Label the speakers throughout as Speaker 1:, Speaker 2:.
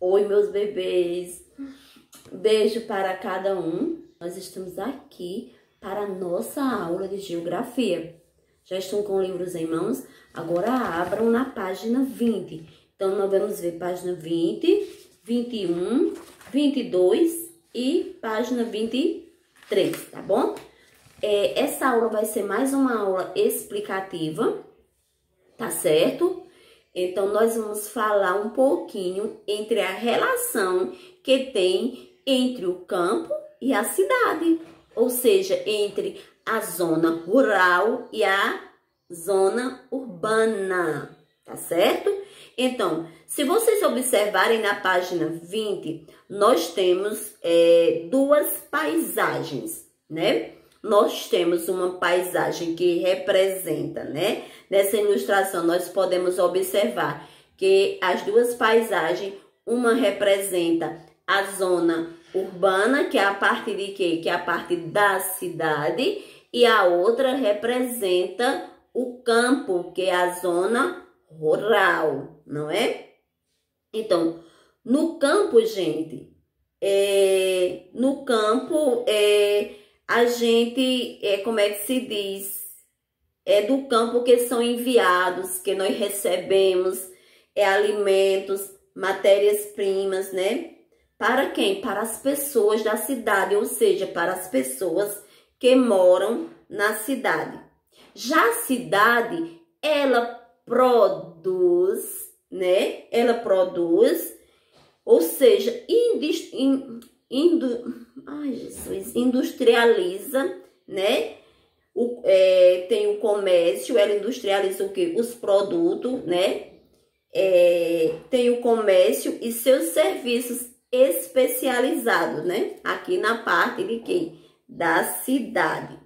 Speaker 1: Oi, meus bebês. Beijo para cada um. Nós estamos aqui para a nossa aula de geografia. Já estão com livros em mãos? Agora abram na página 20. Então, nós vamos ver página 20, 21, 22 e página 23, tá bom? Essa aula vai ser mais uma aula explicativa, tá certo? Então, nós vamos falar um pouquinho entre a relação que tem entre o campo e a cidade, ou seja, entre a zona rural e a zona urbana, tá certo? Então, se vocês observarem na página 20, nós temos duas paisagens, né? Nós temos uma paisagem que representa, né? Nessa ilustração, nós podemos observar que as duas paisagens, uma representa a zona urbana, que é a parte de quê? Que é a parte da cidade, e a outra representa o campo, que é a zona rural, não é? Então, no campo, gente, no campo, a gente, como é que se diz? É do campo que são enviados, que nós recebemos, alimentos, matérias-primas, né? Para quem? Para as pessoas da cidade, ou seja, para as pessoas que moram na cidade. Já a cidade, ela produz, né? Ela produz, ou seja, industrializa, né? Tem o comércio, ela industrializa o quê? Os produtos, né? Tem o comércio e seus serviços especializados, né? Aqui na parte de quê? Da cidade,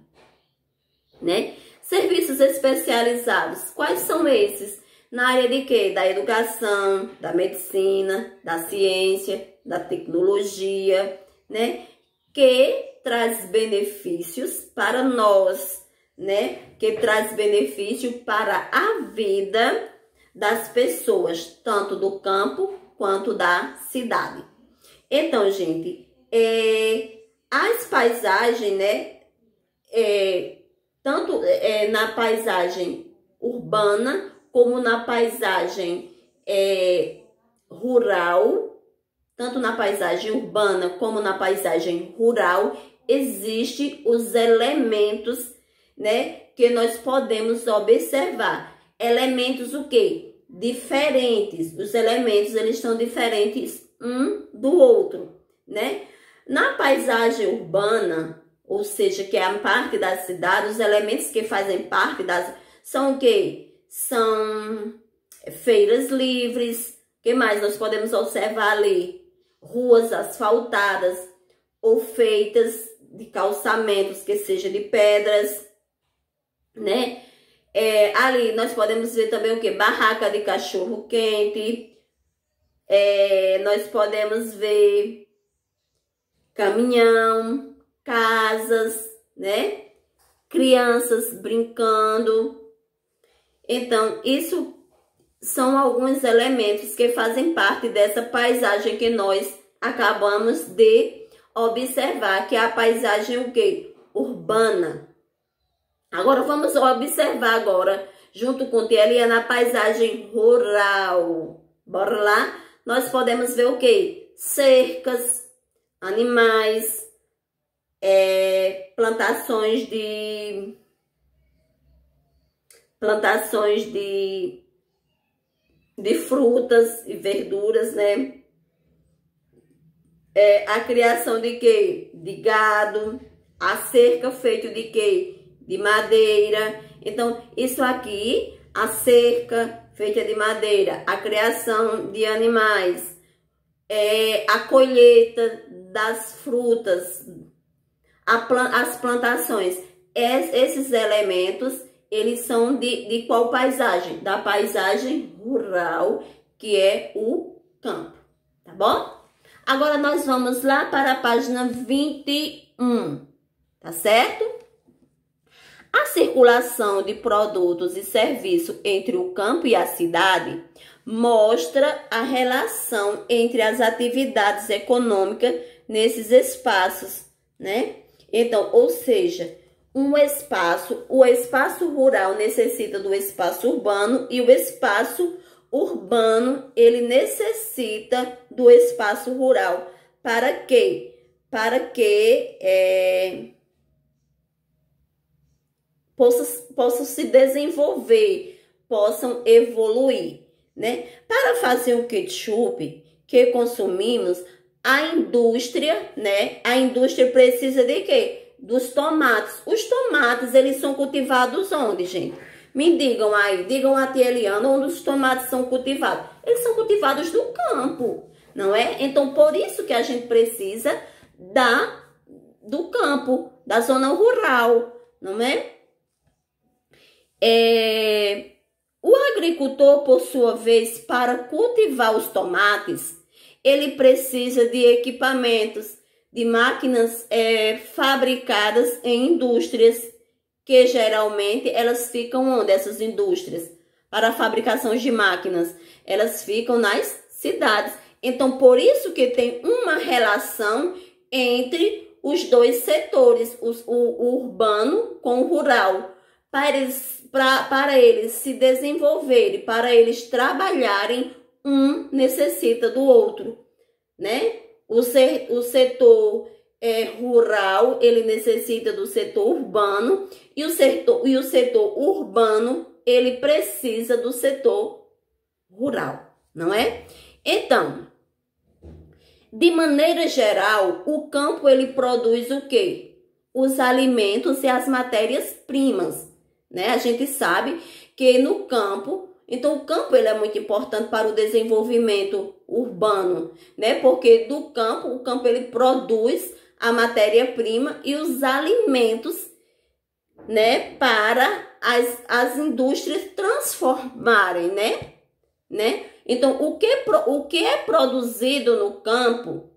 Speaker 1: né? Serviços especializados, quais são esses? Na área de quê? Da educação, da medicina, da ciência, da tecnologia, né? Que traz benefícios para nós, né? Que traz benefício para a vida das pessoas, tanto do campo quanto da cidade. Então, gente, as paisagens, né? Tanto na paisagem urbana como na paisagem rural, tanto na paisagem urbana como na paisagem rural, existem os elementos, né, que nós podemos observar. Elementos o quê? Diferentes. Os elementos, eles estão diferentes um do outro, né? Na paisagem urbana, ou seja, que é a parte da cidade, os elementos que fazem parte são o quê? São feiras livres. O que mais nós podemos observar ali? Ruas asfaltadas ou feitas de calçamentos que seja de pedras, né? Ali nós podemos ver também o que? Barraca de cachorro quente. Nós podemos ver caminhão, casas, né? Crianças brincando. Então, isso são alguns elementos que fazem parte dessa paisagem que nós acabamos de observar, que é a paisagem o quê? Urbana. Agora, vamos observar agora, junto com o TLE, na paisagem rural. Bora lá? Nós podemos ver o quê? Cercas, animais, plantações de frutas e verduras, né? A criação de quê? De gado, a cerca feita de quê? De madeira. Então, isso aqui, a cerca feita de madeira, a criação de animais, a colheita das frutas, as plantações. Esses elementos, eles são de qual paisagem? Da paisagem rural, que é o campo, tá bom? Agora nós vamos lá para a página 21, tá certo? A circulação de produtos e serviços entre o campo e a cidade mostra a relação entre as atividades econômicas nesses espaços, né? Então, ou seja, o espaço rural necessita do espaço urbano e o espaço urbano, ele necessita do espaço rural. Para quê? Para que possam se desenvolver, possam evoluir, né? Para fazer o ketchup que consumimos, a indústria, né? A indústria precisa de quê? Dos tomates. Os tomates, eles são cultivados onde, gente? Me digam aí, digam a tia Eliana, onde os tomates são cultivados? Eles são cultivados no campo, não é? Então, por isso que a gente precisa do campo, da zona rural, não é? O agricultor, por sua vez, para cultivar os tomates, ele precisa de equipamentos, de máquinas fabricadas em indústrias, que geralmente elas ficam onde? Essas indústrias, para a fabricação de máquinas, elas ficam nas cidades. Então, por isso que tem uma relação entre os dois setores, o urbano com o rural. Para eles se desenvolverem, para eles trabalharem, um necessita do outro, né? O setor rural, ele necessita do setor urbano, e o setor urbano, ele precisa do setor rural, não é? Então, de maneira geral, o campo, ele produz o quê? Os alimentos e as matérias-primas, né? A gente sabe que no campo, então o campo, ele é muito importante para o desenvolvimento urbano, né? Porque o campo ele produz a matéria-prima e os alimentos, né? Para as indústrias transformarem, né? Então, o que é produzido no campo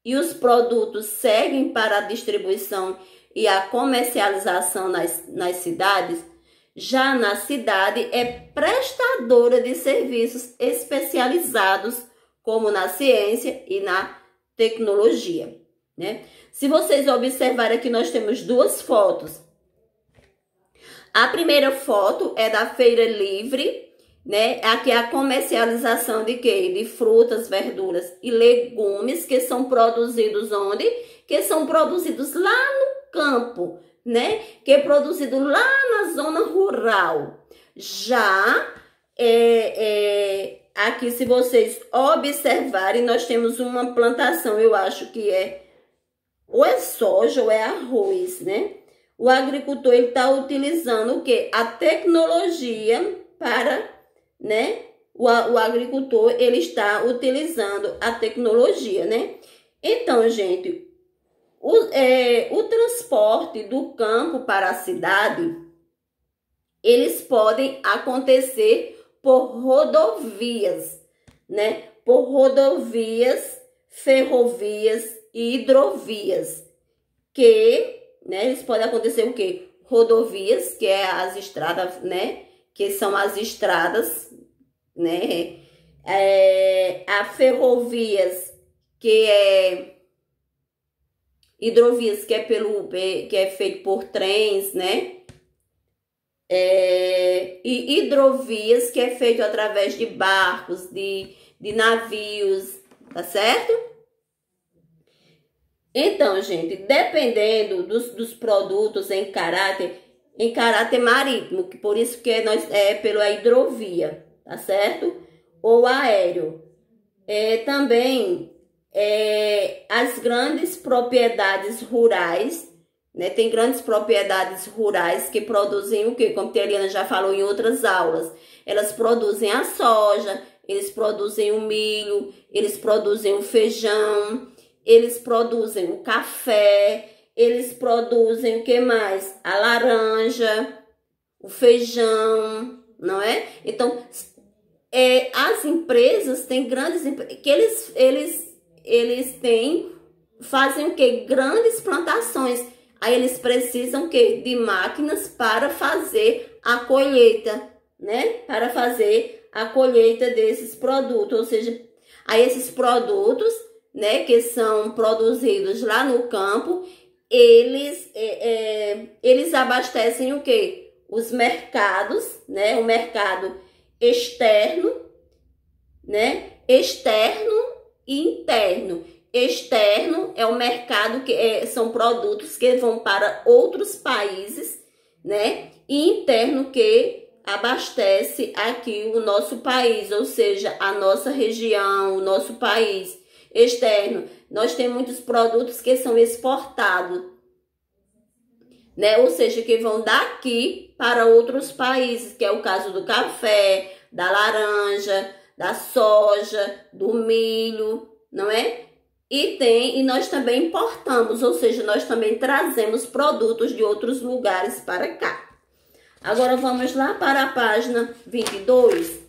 Speaker 1: e os produtos seguem para a distribuição e a comercialização nas cidades, já na cidade é prestadora de serviços especializados, como na ciência e na tecnologia, né? Se vocês observarem aqui, nós temos duas fotos. A primeira foto é da Feira Livre, né? Aqui é a comercialização de quê? De frutas, verduras e legumes que são produzidos onde? Que são produzidos lá no campo, né? Que é produzido lá na zona rural. Já aqui, se vocês observarem, nós temos uma plantação, eu acho que ou é soja ou é arroz, né? O agricultor, ele está utilizando o quê? A tecnologia para, né? O agricultor, ele está utilizando a tecnologia, né? Então, gente, o transporte do campo para a cidade, eles podem acontecer por rodovias, né? Por rodovias, ferrovias e hidrovias, né? Eles podem acontecer o quê? Rodovias, que é as estradas, né? Que são as estradas, né? A ferrovias, que é hidrovias, que é feito por trens, né? E hidrovias, que é feito através de barcos, de navios, tá certo? Então, gente, dependendo dos produtos em caráter marítimo, que por isso que pela hidrovia, tá certo? Ou aéreo. Também as grandes propriedades rurais, né? Tem grandes propriedades rurais que produzem o quê? Como a Eliana já falou em outras aulas. Elas produzem a soja, eles produzem o milho, eles produzem o feijão, eles produzem o café, eles produzem o que mais? A laranja, o feijão, não é? Então, as empresas têm grandes que eles fazem o que? Grandes plantações. Aí eles precisam o quê? De máquinas para fazer a colheita, né? Para fazer a colheita desses produtos, ou seja, a esses produtos, né, que são produzidos lá no campo, eles abastecem o quê? Os mercados, né, o mercado externo, né, externo e interno. Externo é o mercado que são produtos que vão para outros países, né, e interno que abastece aqui o nosso país, ou seja, a nossa região, o nosso país. Externo, nós temos muitos produtos que são exportados, né? Ou seja, que vão daqui para outros países, que é o caso do café, da laranja, da soja, do milho, não é? E nós também importamos, ou seja, nós também trazemos produtos de outros lugares para cá. Agora vamos lá para a página 22.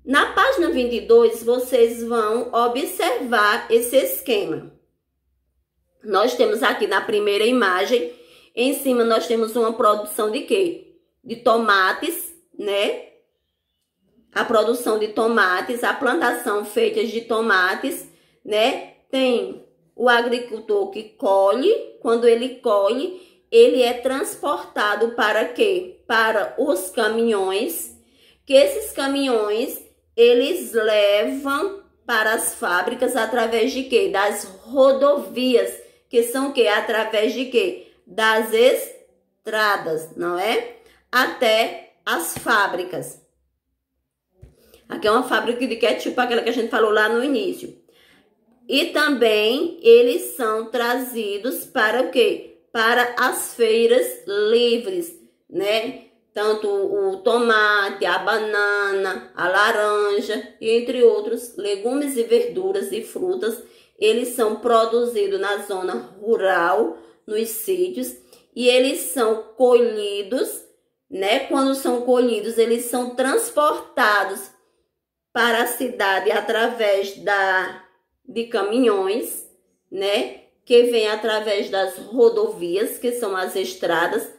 Speaker 1: Na página 22, vocês vão observar esse esquema. Nós temos aqui na primeira imagem, em cima nós temos uma produção de quê? De tomates, né? A produção de tomates, a plantação feita de tomates, né? Tem o agricultor que colhe, quando ele colhe, ele é transportado para quê? Para os caminhões, que esses caminhões, eles levam para as fábricas através de quê? Das rodovias, que são o quê? Através de quê? Das estradas, não é? Até as fábricas. Aqui é uma fábrica de ketchup, aquela que a gente falou lá no início. E também eles são trazidos para o quê? Para as feiras livres, né? Tanto o tomate, a banana, a laranja, e entre outros legumes e verduras e frutas, eles são produzidos na zona rural, nos sítios, e eles são colhidos, né? Quando são colhidos, eles são transportados para a cidade através de caminhões, né? Que vem através das rodovias, que são as estradas,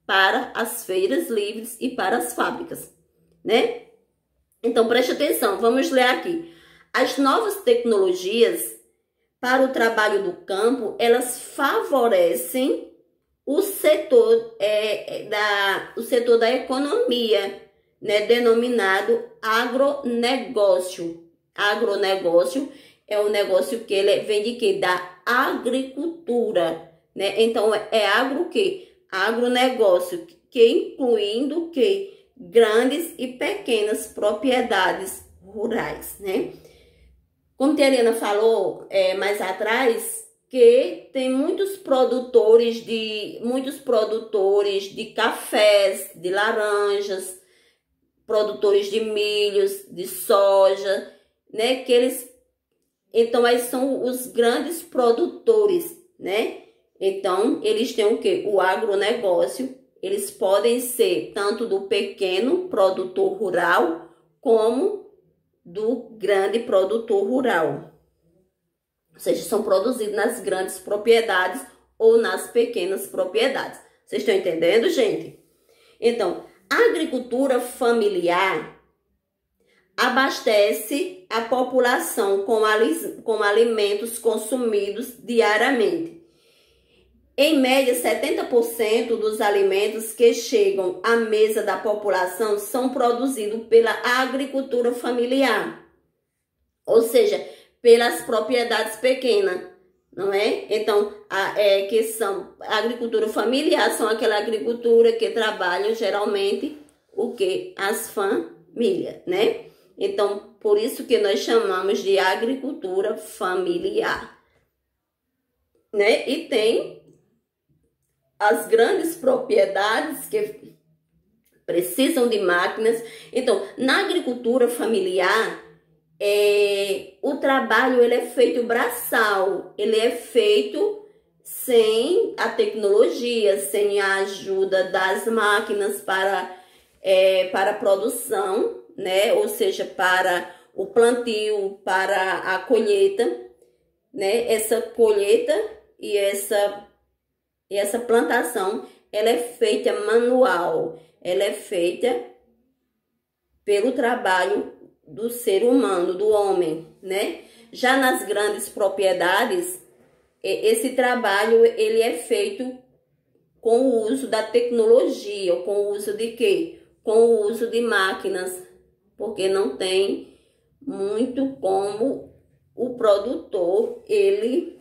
Speaker 1: para as feiras livres e para as fábricas, né? Então, preste atenção, vamos ler aqui. As novas tecnologias para o trabalho do campo, elas favorecem o setor, o setor da economia, né? Denominado agronegócio. Agronegócio é um negócio que ele vem de quê? Da agricultura, né? Então, é agro o quê? Agronegócio, que incluindo que grandes e pequenas propriedades rurais, né? Como a Teriana falou mais atrás, que tem muitos produtores de cafés, de laranjas, produtores de milhos, de soja, né? Que então aí são os grandes produtores, né? Então, eles têm o quê? O agronegócio. Eles podem ser tanto do pequeno produtor rural, como do grande produtor rural. Ou seja, são produzidos nas grandes propriedades ou nas pequenas propriedades. Vocês estão entendendo, gente? Então, a agricultura familiar abastece a população com alimentos consumidos diariamente. Em média, 70% dos alimentos que chegam à mesa da população são produzidos pela agricultura familiar, ou seja, pelas propriedades pequenas, não é? Então, a agricultura familiar são aquela agricultura que trabalham geralmente o que? As famílias, né? Então, por isso que nós chamamos de agricultura familiar, né? E tem as grandes propriedades que precisam de máquinas. Então, na agricultura familiar, o trabalho ele é feito braçal, ele é feito sem a tecnologia, sem a ajuda das máquinas para a produção, né? Ou seja, para o plantio, para a colheita, né? Essa colheita e essa plantação, ela é feita manual, ela é feita pelo trabalho do ser humano, do homem, né? Já nas grandes propriedades, esse trabalho ele é feito com o uso da tecnologia, com o uso de quê? Com o uso de máquinas, porque não tem muito como o produtor ele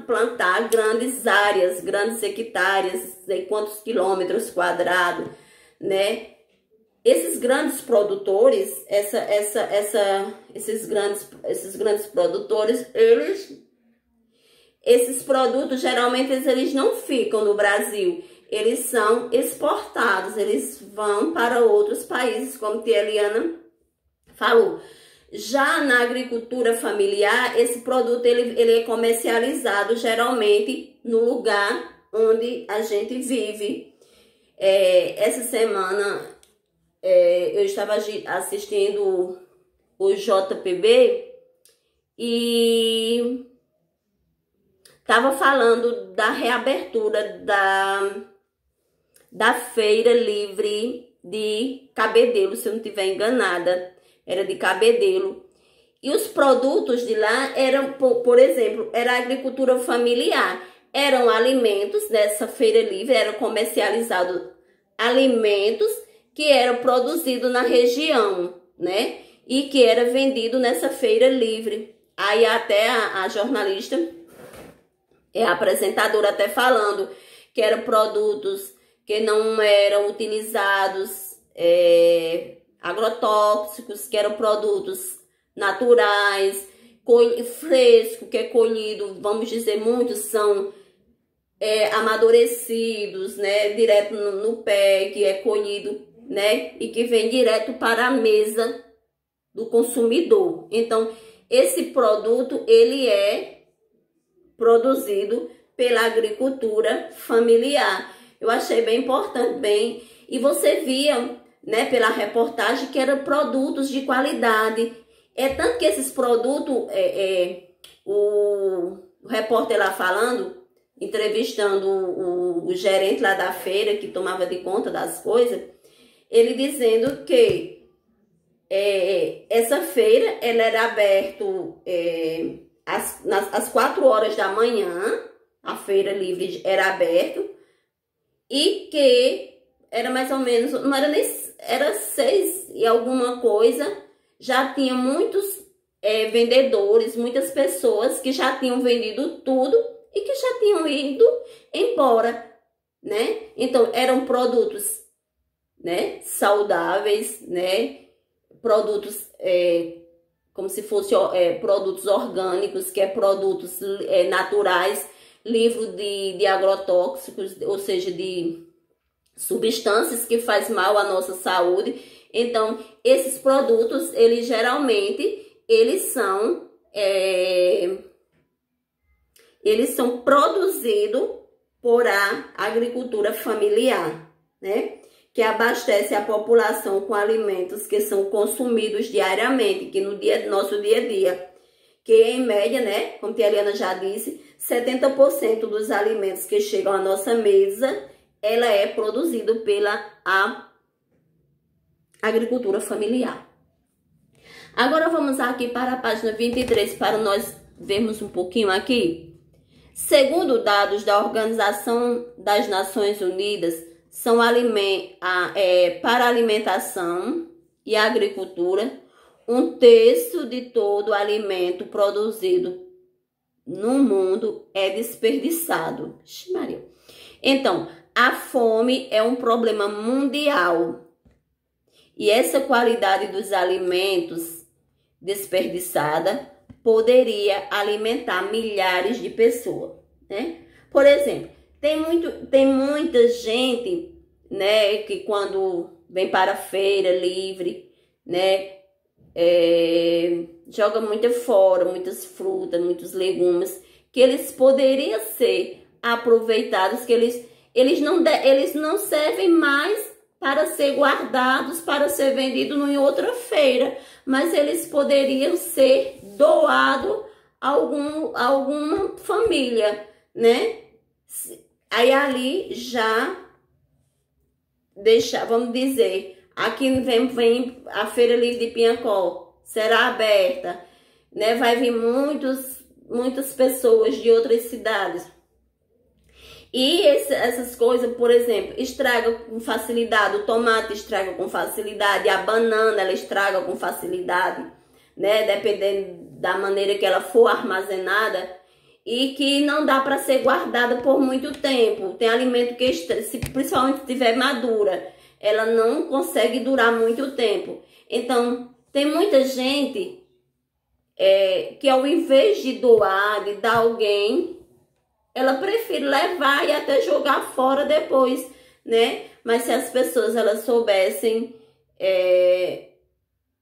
Speaker 1: plantar grandes áreas, grandes hectares, sei quantos quilômetros quadrados, né? Esses grandes produtores, esses grandes produtores, esses produtos geralmente eles não ficam no Brasil, eles são exportados, eles vão para outros países, como a Eliana falou. Já na agricultura familiar, esse produto ele é comercializado geralmente no lugar onde a gente vive. Essa semana eu estava assistindo o JPB e estava falando da reabertura da feira livre de Cabedelo, se eu não estiver enganada, era de Cabedelo. E os produtos de lá eram, por exemplo, era agricultura familiar, eram alimentos dessa feira livre, eram comercializados alimentos que eram produzidos na região, né? E que era vendido nessa feira livre. Aí até a jornalista, a apresentadora até falando que eram produtos que não eram utilizados agrotóxicos, que eram produtos naturais, fresco, que é colhido, vamos dizer, muitos são amadurecidos, né, direto no pé, que é colhido, né, e que vem direto para a mesa do consumidor. Então, esse produto, ele é produzido pela agricultura familiar. Eu achei bem importante, e você via, né, pela reportagem, que eram produtos de qualidade. Tanto que esses produtos, o repórter lá falando, entrevistando o gerente lá da feira, que tomava de conta das coisas, ele dizendo que essa feira ela era aberta às 4 horas da manhã, a feira livre era aberta, e que era mais ou menos, não era nem, era 6 e alguma coisa, já tinha muitos vendedores, muitas pessoas que já tinham vendido tudo e que já tinham ido embora, né? Então, eram produtos, né, saudáveis, né? Produtos como se fossem produtos orgânicos, que é produtos naturais, livre de agrotóxicos, ou seja, de substâncias que faz mal à nossa saúde. Então, esses produtos, eles geralmente, eles são produzidos por a agricultura familiar, né? Que abastece a população com alimentos que são consumidos diariamente, que no nosso dia a dia, que em média, né, como a Eliana já disse, 70% dos alimentos que chegam à nossa mesa, ela é produzido pela agricultura familiar. Agora vamos aqui para a página 23 para nós vermos um pouquinho aqui. Segundo dados da Organização das Nações Unidas, são para alimentação e agricultura, 1/3 de todo o alimento produzido no mundo é desperdiçado. Maria. Então, a fome é um problema mundial. E essa qualidade dos alimentos desperdiçada poderia alimentar milhares de pessoas, né? Por exemplo, tem muita gente, né, que quando vem para a feira livre, né, joga muito fora, muitas frutas, muitos legumes, que eles poderiam ser aproveitados, que eles não servem mais para ser guardados, para ser vendidos em outra feira, mas eles poderiam ser doados a alguma família, né? Aí ali já vamos dizer, Aqui vem a Feira Livre de Piancó, será aberta, né? Vai vir muitas pessoas de outras cidades. E essas coisas, por exemplo, estraga com facilidade, o tomate estraga com facilidade, a banana ela estraga com facilidade, né? Dependendo da maneira que ela for armazenada, e que não dá para ser guardada por muito tempo. Tem alimento que, principalmente se estiver madura, ela não consegue durar muito tempo. Então, tem muita gente que ao invés de doar, de dar a alguém, ela prefere levar e até jogar fora depois, né? Mas se as pessoas elas soubessem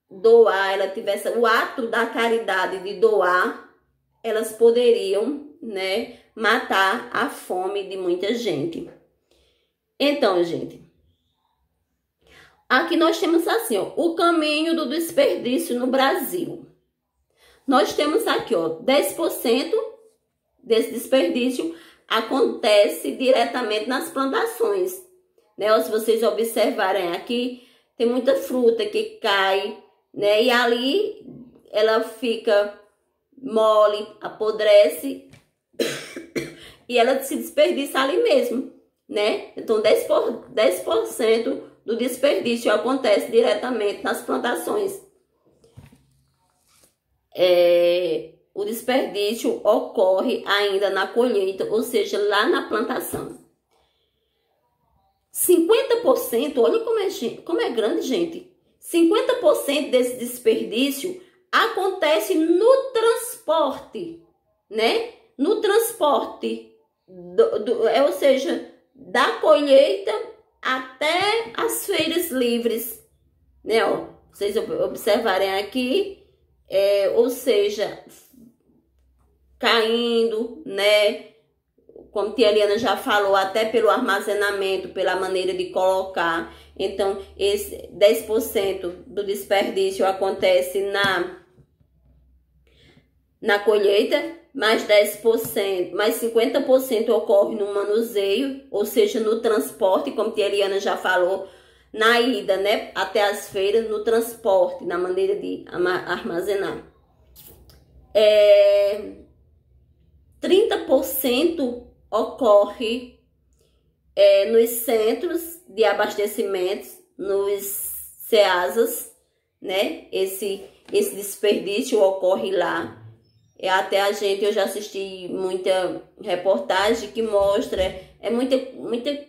Speaker 1: doar, ela tivesse o ato da caridade de doar, elas poderiam, né, matar a fome de muita gente. Então, gente, aqui nós temos assim, ó, o caminho do desperdício no Brasil. Nós temos aqui, ó, 10% desse desperdício acontece diretamente nas plantações, né? Ó, se vocês observarem aqui, tem muita fruta que cai, né? E ali ela fica mole, apodrece e ela se desperdiça ali mesmo, né? Então 10% do desperdício acontece diretamente nas plantações. O desperdício ocorre ainda na colheita, ou seja, lá na plantação. 50%, olha como é grande, gente. 50% desse desperdício acontece no transporte, né? No transporte, ou seja, da colheita até as feiras livres, né? Ó, vocês observarem aqui, ou seja, caindo, né? Como tia Eliana já falou, até pelo armazenamento, pela maneira de colocar. Então, esse 10% do desperdício acontece na colheita, mais 10%, mais 50% ocorre no manuseio, ou seja, no transporte, como tia Eliana já falou, na ida, né, até as feiras, no transporte, na maneira de armazenar. 30% ocorre nos centros de abastecimentos, nos CEASAs, né? Esse desperdício ocorre lá. Até eu já assisti muita reportagem que mostra, muita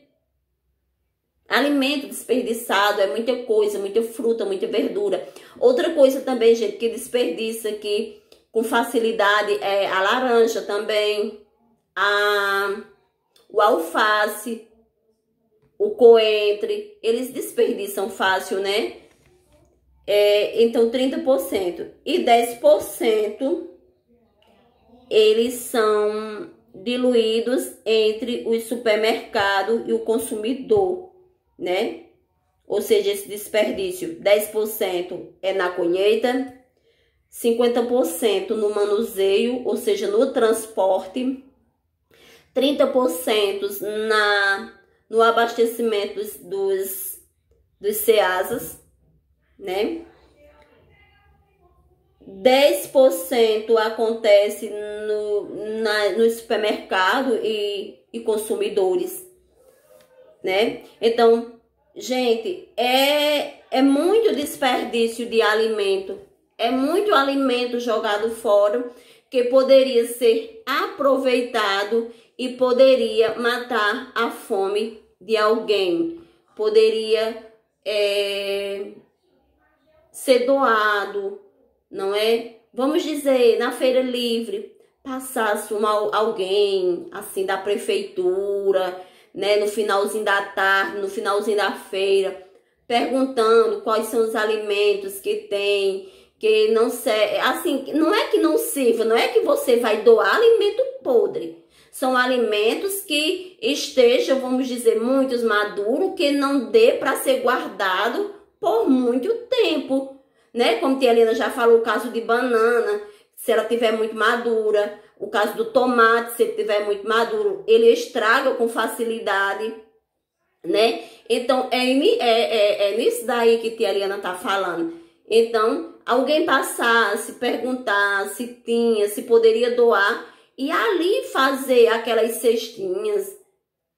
Speaker 1: alimento desperdiçado, muita coisa, muita fruta, muita verdura. Outra coisa também, gente, que desperdiça aqui com facilidade é a laranja também, o alface, o coentro, eles desperdiçam fácil, né? Então 30%. E 10% eles são diluídos entre o supermercado e o consumidor, né? Ou seja, esse desperdício, 10% é na colheita, 50% no manuseio, ou seja, no transporte, 30% no abastecimento dos CEASAs, né? 10% acontece no supermercado e consumidores, né? Então, gente, é muito desperdício de alimento, é muito alimento jogado fora que poderia ser aproveitado e poderia matar a fome de alguém, poderia ser doado, não é? Vamos dizer, na feira livre, passasse alguém, assim, da prefeitura, né, no finalzinho da tarde, no finalzinho da feira, perguntando quais são os alimentos que tem, que não serve, assim, não é que não sirva, não é que você vai doar alimento podre. São alimentos que estejam, vamos dizer, muitos maduros, que não dê para ser guardado por muito tempo, né? Como tia Helena já falou, o caso de banana, se ela tiver muito madura, o caso do tomate, se ele tiver muito maduro, ele estraga com facilidade, né? Então, é nisso daí que tia Eliana tá falando. Então, alguém passasse, perguntar se tinha, se poderia doar, e ali fazer aquelas cestinhas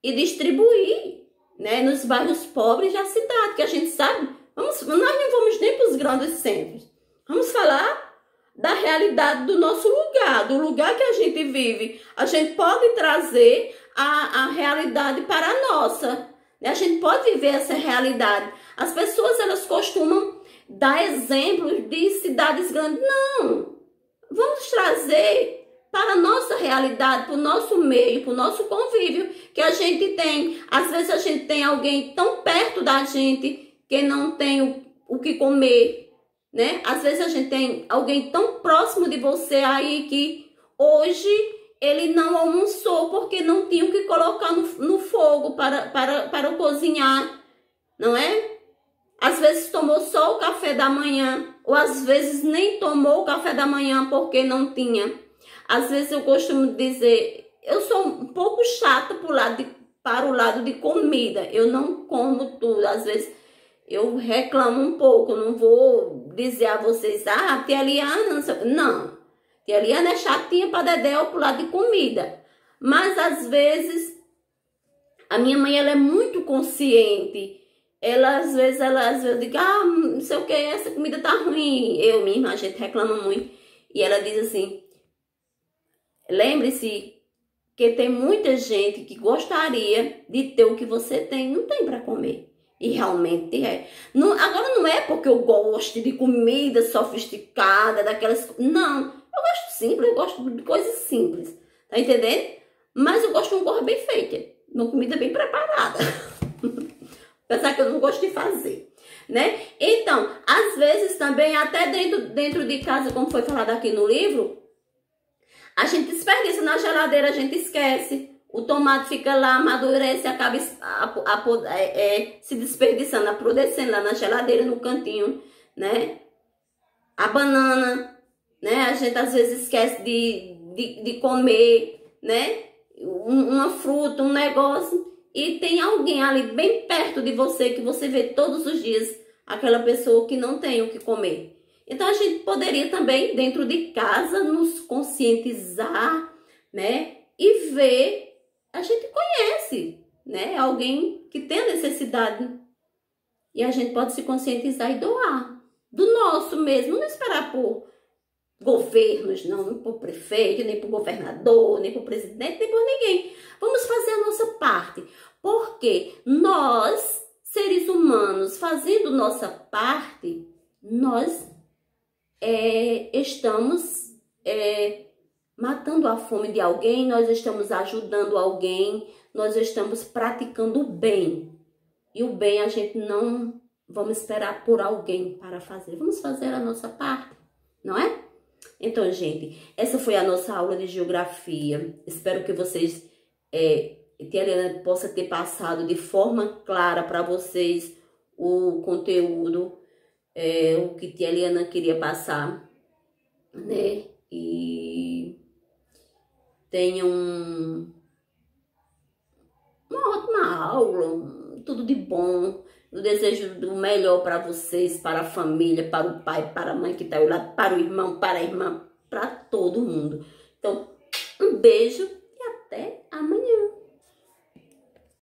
Speaker 1: e distribuir, né, nos bairros pobres da cidade, que a gente sabe, nós não vamos nem para os grandes centros. Vamos falar da realidade do nosso lugar, do lugar que a gente vive. A gente pode trazer a realidade para a nossa. A gente pode viver essa realidade. As pessoas, elas costumam dar exemplos de cidades grandes. Não! Vamos trazer para a nossa realidade, para o nosso meio, para o nosso convívio que a gente tem. Às vezes a gente tem alguém tão perto da gente que não tem o que comer, né? Às vezes a gente tem alguém tão próximo de você aí que hoje ele não almoçou porque não tinha o que colocar no fogo para cozinhar, não é? Às vezes tomou só o café da manhã, ou às vezes nem tomou o café da manhã porque não tinha. Às vezes eu costumo dizer, eu sou um pouco chata para o lado de comida. Eu não como tudo. Às vezes eu reclamo um pouco. Não vou dizer a vocês, ah, tia Eliana, não sei. Não. Tia Eliana é chatinha para dedéu pro lado de comida. Mas às vezes a minha mãe, ela é muito consciente. Às vezes diz, ah, não sei o que, essa comida tá ruim. Eu, minha irmã, a gente reclama muito. E ela diz assim, lembre-se que tem muita gente que gostaria de ter o que você tem, não tem para comer. E realmente é. Não, agora não é porque eu gosto de comida sofisticada, daquelas... Não, eu gosto simples, eu gosto de coisas simples. Tá entendendo? Mas eu gosto de uma coisa bem feita, uma comida bem preparada. Apesar que eu não gosto de fazer, né? Então, às vezes também, até dentro de casa, como foi falado aqui no livro, a gente desperdiça na geladeira, a gente esquece. O tomate fica lá, amadurece, acaba se desperdiçando, apodrecendo lá na geladeira, no cantinho, né? A banana, né? A gente às vezes esquece de comer, né? Uma fruta, um negócio. E tem alguém ali bem perto de você, que você vê todos os dias, aquela pessoa que não tem o que comer. Então, a gente poderia também, dentro de casa, nos conscientizar, né? E ver, a gente conhece, né? Alguém que tem a necessidade. E a gente pode se conscientizar e doar. Do nosso mesmo, não esperar por governos, não por prefeito, nem por governador, nem por presidente, nem por ninguém. Vamos fazer a nossa parte. Porque nós, seres humanos, fazendo nossa parte, nós estamos matando a fome de alguém, nós estamos ajudando alguém, nós estamos praticando o bem. E o bem a gente não vamos esperar por alguém para fazer. Vamos fazer a nossa parte, não é? Então, gente, essa foi a nossa aula de geografia. Espero que vocês, tia Eliana, possa ter passado de forma clara para vocês o conteúdo, o que tia Eliana queria passar, né? E tenham uma ótima aula, tudo de bom. Eu desejo do melhor para vocês, para a família, para o pai, para a mãe que está ao lado, para o irmão, para a irmã, para todo mundo. Então, um beijo e até amanhã.